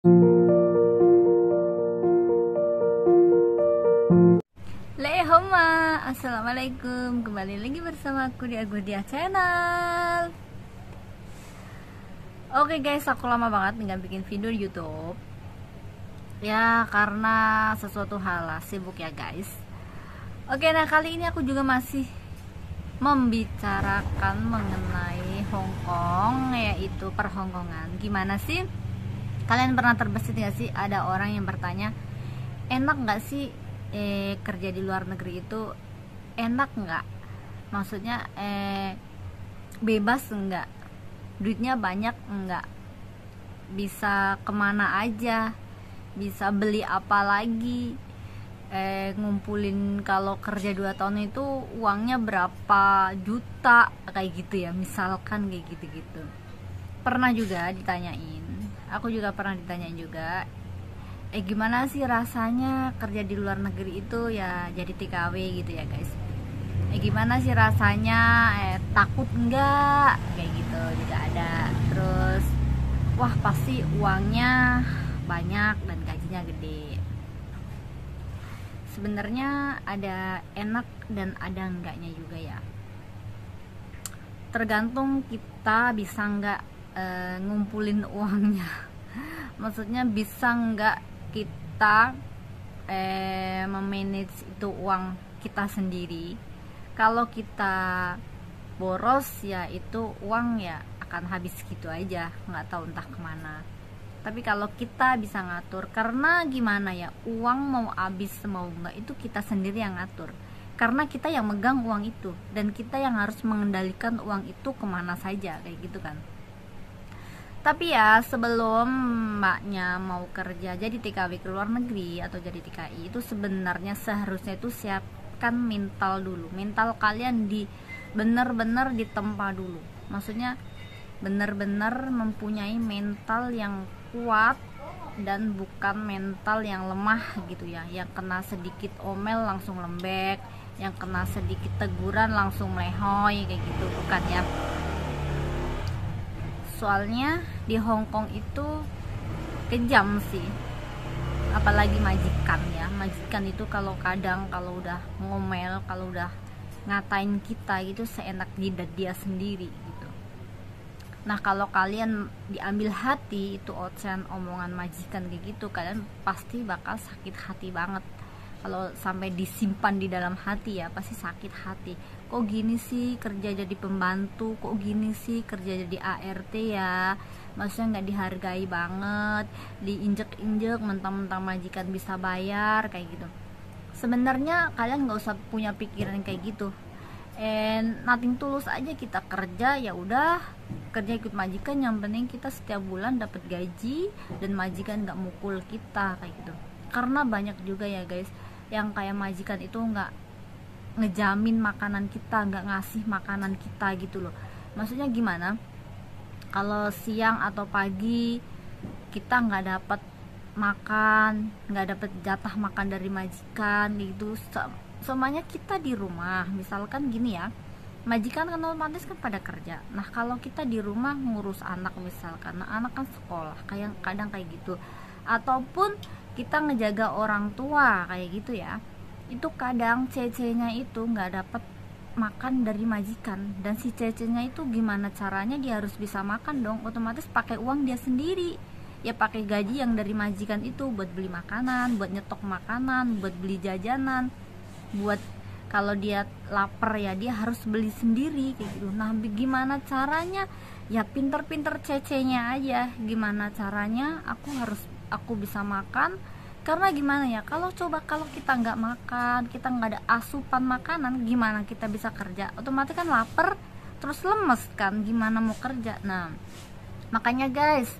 Lehoma, assalamualaikum. Kembali lagi bersama aku di Agudia Channel. Oke guys, aku lama banget nggak bikin video di YouTube. Ya karena sesuatu hal lah, sibuk ya guys. Oke, nah kali ini aku juga masih membicarakan mengenai Hong Kong, yaitu perhongkongan. Gimana sih? Kalian pernah terbesit nggak sih ada orang yang bertanya, enak nggak sih kerja di luar negeri itu, enak nggak? Maksudnya bebas nggak? Duitnya banyak nggak? Bisa kemana aja? Bisa beli apa lagi? Ngumpulin kalau kerja 2 tahun itu uangnya berapa juta, kayak gitu ya, misalkan kayak gitu-gitu. Pernah juga ditanyain, aku juga pernah ditanyain juga, gimana sih rasanya kerja di luar negeri itu ya, jadi TKW gitu ya guys. Gimana sih rasanya, takut enggak, kayak gitu juga ada. Terus wah pasti uangnya banyak dan gajinya gede. Sebenarnya ada enak dan ada enggaknya juga ya, tergantung kita bisa enggak ngumpulin uangnya. Maksudnya bisa enggak kita memanage itu uang kita sendiri. Kalau kita boros ya itu uang ya akan habis gitu aja, nggak tahu entah kemana. Tapi kalau kita bisa ngatur, karena gimana ya, uang mau habis mau enggak itu kita sendiri yang ngatur, karena kita yang megang uang itu dan kita yang harus mengendalikan uang itu kemana saja, kayak gitu kan. Tapi ya sebelum mbaknya mau kerja jadi TKW ke luar negeri atau jadi TKI, itu sebenarnya seharusnya itu siapkan mental dulu. Mental kalian bener-bener ditempa dulu. Maksudnya bener-bener mempunyai mental yang kuat dan bukan mental yang lemah gitu ya, yang kena sedikit omel langsung lembek, yang kena sedikit teguran langsung melehoy, kayak gitu, bukan ya. Soalnya di Hong Kong itu kejam sih, apalagi majikan ya. Majikan itu kalau kadang kalau udah ngomel, kalau udah ngatain kita gitu seenak jidat dia sendiri gitu. Nah kalau kalian diambil hati itu ocehan omongan majikan kayak gitu, kalian pasti bakal sakit hati banget. Kalau sampai disimpan di dalam hati ya pasti sakit hati. Kok gini sih kerja jadi pembantu, kok gini sih kerja jadi ART ya, maksudnya nggak dihargai banget, diinjek-injek mentang-mentang majikan bisa bayar, kayak gitu. Sebenarnya kalian nggak usah punya pikiran kayak gitu, nothing tulus aja kita kerja, ya udah kerja ikut majikan, yang penting kita setiap bulan dapat gaji dan majikan nggak mukul kita, kayak gitu. Karena banyak juga ya guys yang kayak majikan itu nggak ngejamin makanan kita, nggak ngasih makanan kita gitu loh. Maksudnya gimana, kalau siang atau pagi kita nggak dapat makan, nggak dapat jatah makan dari majikan gitu, semuanya kita di rumah. Misalkan gini ya, majikan kan otomatis kan pada kerja. Nah kalau kita di rumah ngurus anak misalkan, nah anak kan sekolah, kayak kadang kayak gitu, ataupun kita ngejaga orang tua kayak gitu ya, itu kadang cecenya itu nggak dapat makan dari majikan, dan si cecenya itu gimana caranya dia harus bisa makan dong, otomatis pakai uang dia sendiri ya, pakai gaji yang dari majikan itu buat beli makanan, buat nyetok makanan, buat beli jajanan, buat kalau dia lapar ya dia harus beli sendiri kayak gitu. Nah gimana caranya ya, pinter-pinter cecenya aja, gimana caranya aku bisa makan. Karena gimana ya, kalau kita nggak makan, kita nggak ada asupan makanan, gimana kita bisa kerja? Otomatis kan lapar, terus lemes kan, gimana mau kerja? Nah makanya guys,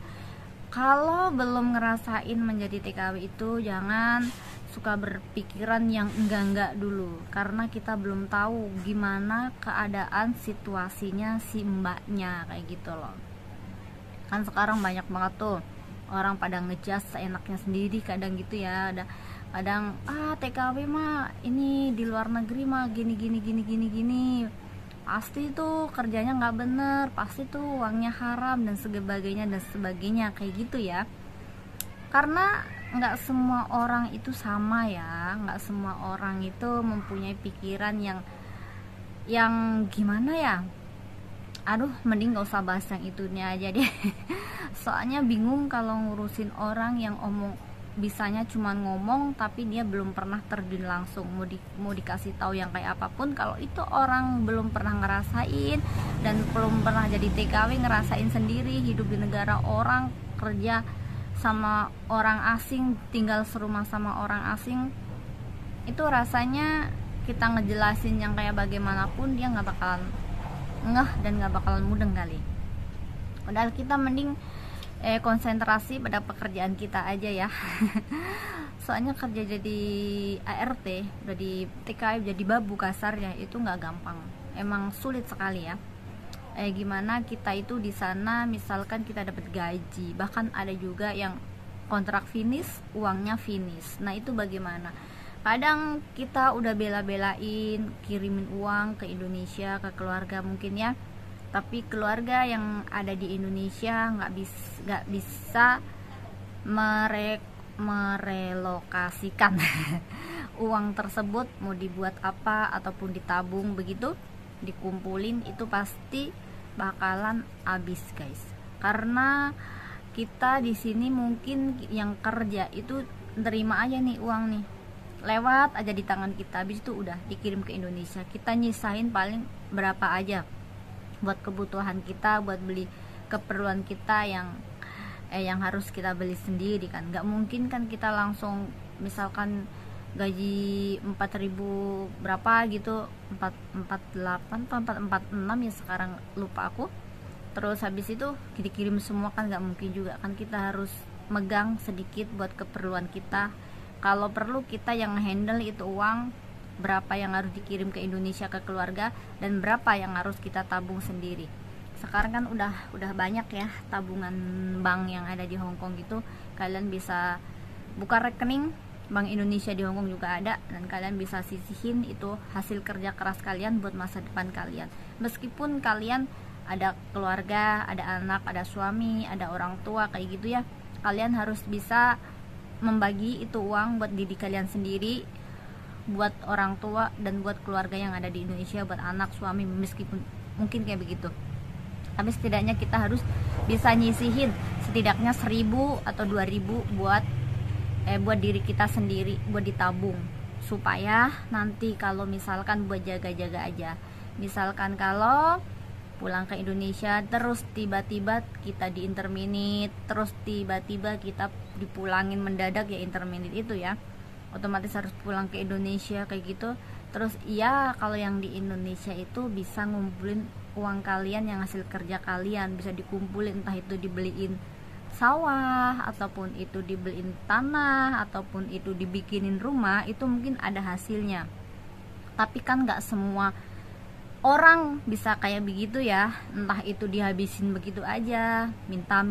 kalau belum ngerasain menjadi TKW itu jangan suka berpikiran yang enggak dulu, karena kita belum tahu gimana keadaan situasinya si mbaknya, kayak gitu loh. Kan sekarang banyak banget tuh orang pada ngejas seenaknya sendiri kadang gitu ya. Ada kadang TKW mah ini di luar negeri mah gini, pasti tuh kerjanya nggak bener, pasti tuh uangnya haram dan sebagainya kayak gitu ya. karena nggak semua orang itu sama ya, nggak semua orang itu mempunyai pikiran yang gimana ya. Aduh, mending nggak usah bahas yang itunya aja deh. Soalnya bingung kalau ngurusin orang yang bisanya cuman ngomong tapi dia belum pernah terjun langsung. Mau dikasih tahu yang kayak apapun, kalau itu orang belum pernah ngerasain dan belum pernah jadi TKW, ngerasain sendiri hidup di negara orang, kerja sama orang asing, tinggal serumah sama orang asing, itu rasanya kita ngejelasin yang kayak bagaimanapun dia nggak bakalan ngeh dan nggak bakalan mudeng kali. Padahal kita mending konsentrasi pada pekerjaan kita aja ya. Soalnya kerja jadi ART, jadi TKI, jadi babu kasarnya itu nggak gampang, emang sulit sekali ya. Gimana kita itu di sana, misalkan kita dapat gaji, bahkan ada juga yang kontrak finish, uangnya finish. Nah itu bagaimana? Kadang kita udah bela-belain kirimin uang ke Indonesia, ke keluarga mungkin ya, tapi keluarga yang ada di Indonesia nggak bisa merelokasikan uang tersebut. Mau dibuat apa ataupun ditabung begitu, dikumpulin, itu pasti bakalan habis guys. Karena kita di sini mungkin yang kerja itu terima aja nih uang nih, lewat aja di tangan kita, habis itu udah dikirim ke Indonesia. Kita nyisain paling berapa aja buat kebutuhan kita, buat beli keperluan kita yang harus kita beli sendiri kan. Nggak mungkin kan kita langsung misalkan gaji 4.000 berapa gitu, 448 atau 446 ya sekarang lupa aku, terus habis itu dikirim semua kan nggak mungkin juga kan. Kita harus megang sedikit buat keperluan kita. Kalau perlu kita yang handle itu uang, berapa yang harus dikirim ke Indonesia ke keluarga dan berapa yang harus kita tabung sendiri. Sekarang kan udah banyak ya tabungan bank yang ada di Hong Kong gitu. Kalian bisa buka rekening Bank Indonesia di Hong Kong juga ada, dan kalian bisa sisihin itu hasil kerja keras kalian buat masa depan kalian. Meskipun kalian ada keluarga, ada anak, ada suami, ada orang tua kayak gitu ya, kalian harus bisa membagi itu uang buat diri kalian sendiri, buat orang tua, dan buat keluarga yang ada di Indonesia, buat anak, suami, meskipun mungkin kayak begitu. Tapi setidaknya kita harus bisa nyisihin setidaknya 1.000 atau 2.000 buat diri kita sendiri, buat ditabung, supaya nanti kalau misalkan buat jaga-jaga aja. Misalkan kalau pulang ke Indonesia terus tiba-tiba kita di interminit, terus tiba-tiba kita dipulangin mendadak ya, interminit itu ya, otomatis harus pulang ke Indonesia kayak gitu. Terus iya, kalau yang di Indonesia itu bisa ngumpulin uang kalian yang hasil kerja kalian, bisa dikumpulin, entah itu dibeliin sawah, ataupun itu dibeliin tanah, ataupun itu dibikinin rumah, itu mungkin ada hasilnya. Tapi kan nggak semua orang bisa kayak begitu ya, entah itu dihabisin begitu aja, minta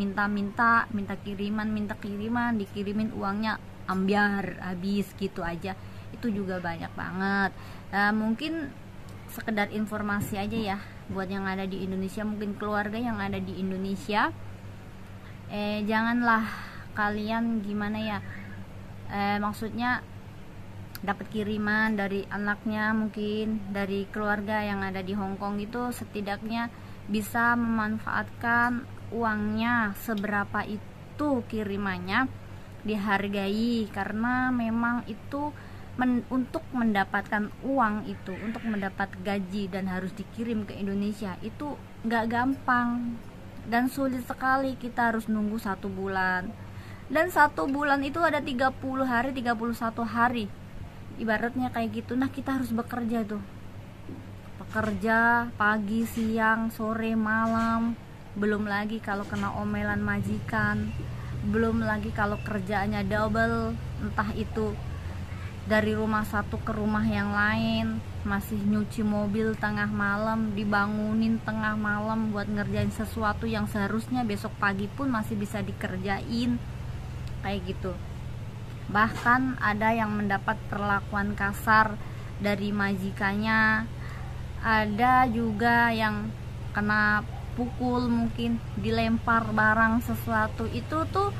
kiriman, dikirimin uangnya ambiar, habis gitu aja, itu juga banyak banget. Mungkin sekedar informasi aja ya buat yang ada di Indonesia, mungkin keluarga yang ada di Indonesia, janganlah kalian gimana ya, maksudnya dapat kiriman dari anaknya, mungkin dari keluarga yang ada di Hong Kong itu, setidaknya bisa memanfaatkan uangnya seberapa itu kirimannya, dihargai, karena memang itu untuk mendapatkan uang itu, untuk mendapat gaji dan harus dikirim ke Indonesia itu nggak gampang dan sulit sekali. Kita harus nunggu 1 bulan, dan 1 bulan itu ada 30 hari, 31 hari ibaratnya kayak gitu. Nah kita harus bekerja tuh, bekerja pagi, siang, sore, malam, belum lagi kalau kena omelan majikan, belum lagi kalau kerjaannya double, entah itu dari rumah satu ke rumah yang lain, masih nyuci mobil tengah malam, dibangunin tengah malam buat ngerjain sesuatu yang seharusnya besok pagi pun masih bisa dikerjain kayak gitu. Bahkan ada yang mendapat perlakuan kasar dari majikannya, ada juga yang kena pukul, mungkin dilempar barang sesuatu. Itu tuh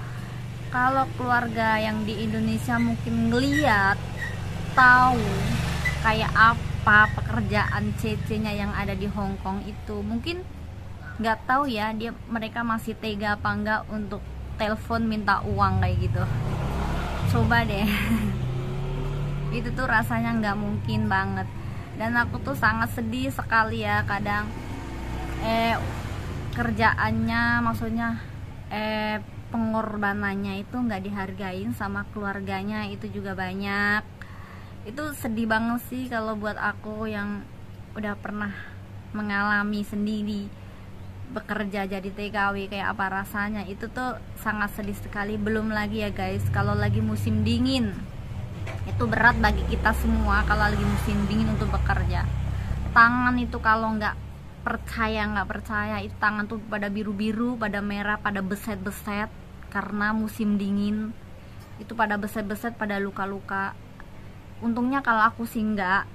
kalau keluarga yang di Indonesia mungkin ngeliat tahu kayak apa pekerjaan Cece-nya yang ada di Hong Kong itu, mungkin nggak tahu ya mereka masih tega apa enggak untuk telepon minta uang kayak gitu. Coba deh. Itu tuh rasanya nggak mungkin banget, dan aku tuh sangat sedih sekali ya kadang kerjaannya, maksudnya pengorbanannya itu nggak dihargain sama keluarganya, itu juga banyak. Itu sedih banget sih kalau buat aku yang udah pernah mengalami sendiri bekerja jadi TKW kayak apa rasanya. Itu tuh sangat sedih sekali. Belum lagi ya guys, kalau lagi musim dingin itu berat bagi kita semua. Kalau lagi musim dingin untuk bekerja, tangan itu kalau nggak percaya itu tangan tuh pada biru-biru, pada merah, pada beset-beset karena musim dingin. Itu pada beset-beset, pada luka-luka. Untungnya kalau aku sih enggak,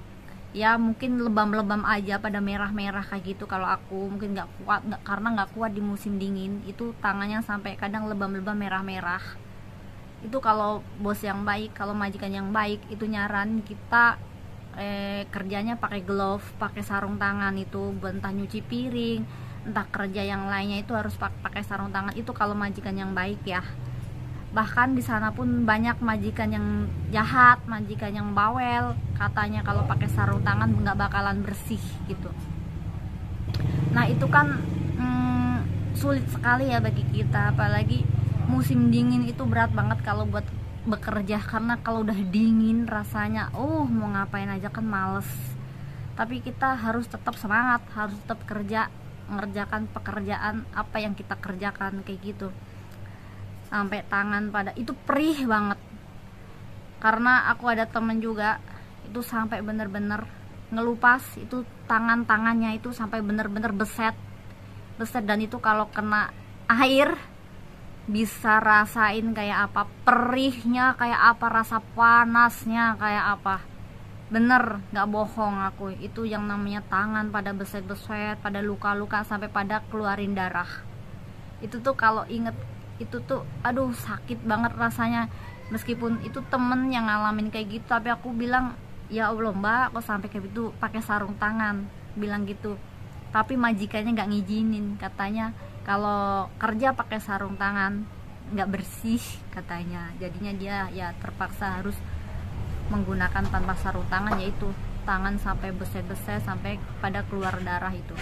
ya mungkin lebam-lebam aja pada merah-merah kayak gitu. Kalau aku mungkin nggak kuat, karena nggak kuat di musim dingin. Itu tangannya sampai kadang lebam-lebam merah-merah. Itu kalau bos yang baik, kalau majikan yang baik itu nyaran kita kerjanya pakai glove, pakai sarung tangan itu buat entah nyuci piring, entah kerja yang lainnya itu harus pakai sarung tangan. Itu kalau majikan yang baik ya. Bahkan di sana pun banyak majikan yang jahat, majikan yang bawel, katanya kalau pakai sarung tangan nggak bakalan bersih gitu. Nah itu kan sulit sekali ya bagi kita, apalagi musim dingin itu berat banget kalau buat bekerja, karena kalau udah dingin rasanya mau ngapain aja kan males. Tapi kita harus tetap semangat, harus tetap kerja, mengerjakan pekerjaan apa yang kita kerjakan kayak gitu. Sampai tangan pada itu perih banget, karena aku ada temen juga itu sampai bener-bener ngelupas itu tangannya itu sampai bener-bener beset, dan itu kalau kena air bisa rasain kayak apa perihnya, kayak apa rasa panasnya, kayak apa. Bener, nggak bohong aku, itu yang namanya tangan pada beset-beset, pada luka-luka, sampai pada keluarin darah. Itu tuh kalau inget itu tuh aduh sakit banget rasanya. Meskipun itu temen yang ngalamin kayak gitu, tapi aku bilang ya Allah mbak, kok sampai kayak gitu pakai sarung tangan, bilang gitu. Tapi majikannya nggak ngizinin, katanya kalau kerja pakai sarung tangan nggak bersih katanya. Jadinya dia ya terpaksa harus menggunakan tanpa sarung tangan, yaitu tangan sampai beset-beset sampai pada keluar darah itu.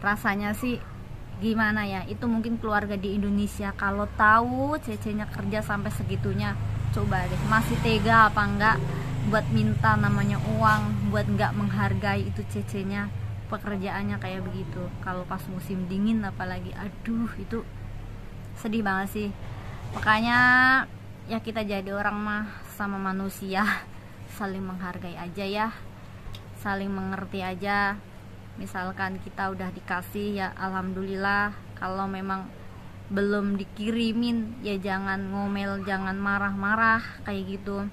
Rasanya sih gimana ya. Itu mungkin keluarga di Indonesia kalau tahu Cece-nya kerja sampai segitunya, coba deh masih tega apa enggak buat minta namanya uang, buat nggak menghargai itu Cece-nya pekerjaannya kayak begitu. Kalau pas musim dingin apalagi, aduh itu sedih banget sih. Makanya ya kita jadi orang mah sama manusia saling menghargai aja ya, saling mengerti aja. Misalkan kita udah dikasih ya alhamdulillah, kalau memang belum dikirimin ya jangan ngomel, jangan marah-marah kayak gitu,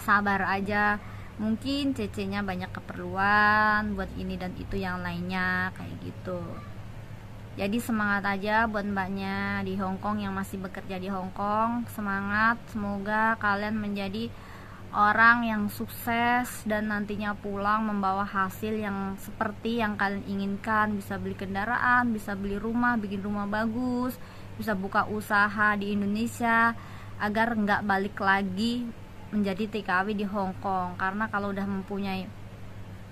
sabar aja. Mungkin Cece-nya banyak keperluan buat ini dan itu yang lainnya kayak gitu. Jadi semangat aja buat mbaknya di Hong Kong yang masih bekerja di Hong Kong. Semangat, semoga kalian menjadi orang yang sukses dan nantinya pulang membawa hasil yang seperti yang kalian inginkan. Bisa beli kendaraan, bisa beli rumah, bikin rumah bagus, bisa buka usaha di Indonesia, agar nggak balik lagi menjadi TKW di Hong Kong. Karena kalau udah mempunyai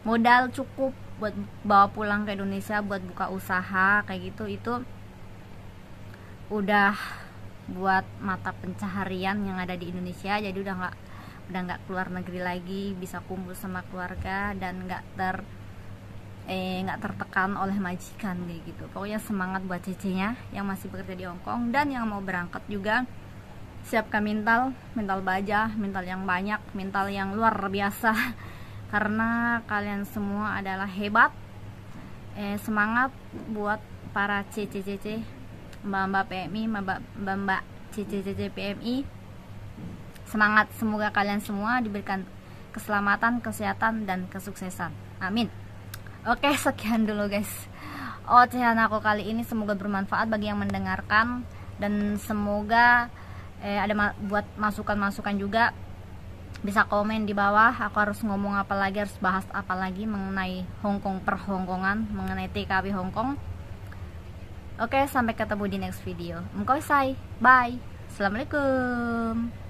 modal cukup buat bawa pulang ke Indonesia buat buka usaha kayak gitu, itu udah buat mata pencaharian yang ada di Indonesia. Jadi udah nggak keluar negeri lagi, bisa kumpul sama keluarga dan nggak tertekan oleh majikan kayak gitu. Pokoknya semangat buat Cece-nya yang masih bekerja di Hong Kong, dan yang mau berangkat juga siapkan mental baja, mental yang banyak, mental yang luar biasa, karena kalian semua adalah hebat. Semangat buat para Cece, mbak-mbak PMI, mbak-mbak Cece PMI. Semangat, semoga kalian semua diberikan keselamatan, kesehatan, dan kesuksesan. Amin. Oke, sekian dulu guys ocehan aku kali ini, semoga bermanfaat bagi yang mendengarkan. Dan semoga ada buat masukan-masukan juga, bisa komen di bawah. Aku harus ngomong apa lagi, harus bahas apa lagi mengenai Hongkong, perhongkongan, mengenai TKP Hongkong. Oke, sampai ketemu di next video. Bye. Assalamualaikum.